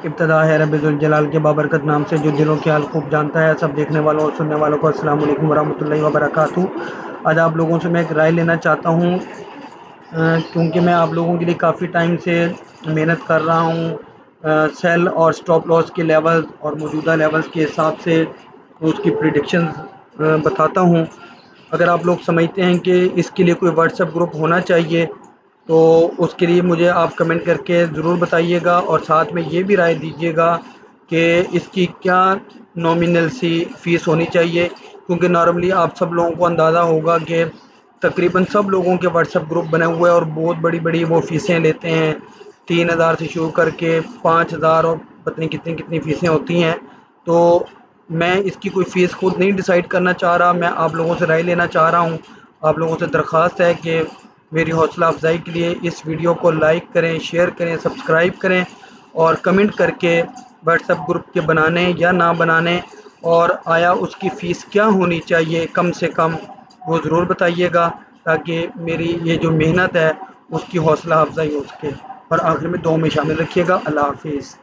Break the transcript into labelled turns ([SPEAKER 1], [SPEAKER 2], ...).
[SPEAKER 1] ابتدا ہے رب ذوالجلال کے بابرکت نام سے جو دلوں کے حال خوب جانتا ہے۔ سب دیکھنے والوں اور سننے والوں کو السلام علیکم ورحمۃ اللہ وبرکاتہ۔ آج آپ لوگوں سے میں ایک رائے لینا چاہتا ہوں، کیونکہ میں آپ لوگوں کے لیے کافی ٹائم سے محنت کر رہا ہوں، سیل اور سٹاپ لاس کے لیولز اور موجودہ لیولز کے حساب سے اس کی پریڈکشنز بتاتا ہوں۔ اگر آپ لوگ سمجھتے ہیں کہ اس کے لیے کوئی واٹس ایپ گروپ ہونا چاہیے تو اس کے لیے مجھے آپ کمنٹ کر کے ضرور بتائیے گا، اور ساتھ میں یہ بھی رائے دیجیے گا کہ اس کی کیا نومینل سی فیس ہونی چاہیے، کیونکہ نارملی آپ سب لوگوں کو اندازہ ہوگا کہ تقریباً سب لوگوں کے واٹس ایپ گروپ بنے ہوئے ہیں اور بہت بڑی بڑی وہ فیسیں لیتے ہیں، 3000 سے شروع کر کے 5000 اور پتہ نہیں کتنی کتنی فیسیں ہوتی ہیں۔ تو میں اس کی کوئی فیس خود نہیں ڈیسائیڈ کرنا چاہ رہا، میں آپ لوگوں سے رائے لینا چاہ رہا ہوں۔ آپ لوگوں سے درخواست ہے کہ میری حوصلہ افزائی کے لیے اس ویڈیو کو لائک کریں، شیئر کریں، سبسکرائب کریں، اور کمنٹ کر کے واٹس ایپ گروپ کے بنانے یا نہ بنانے اور آیا اس کی فیس کیا ہونی چاہیے کم سے کم وہ ضرور بتائیے گا، تاکہ میری یہ جو محنت ہے اس کی حوصلہ افزائی ہو سکے۔ اور آخر میں دعا میں شامل رکھیے گا۔ اللہ حافظ۔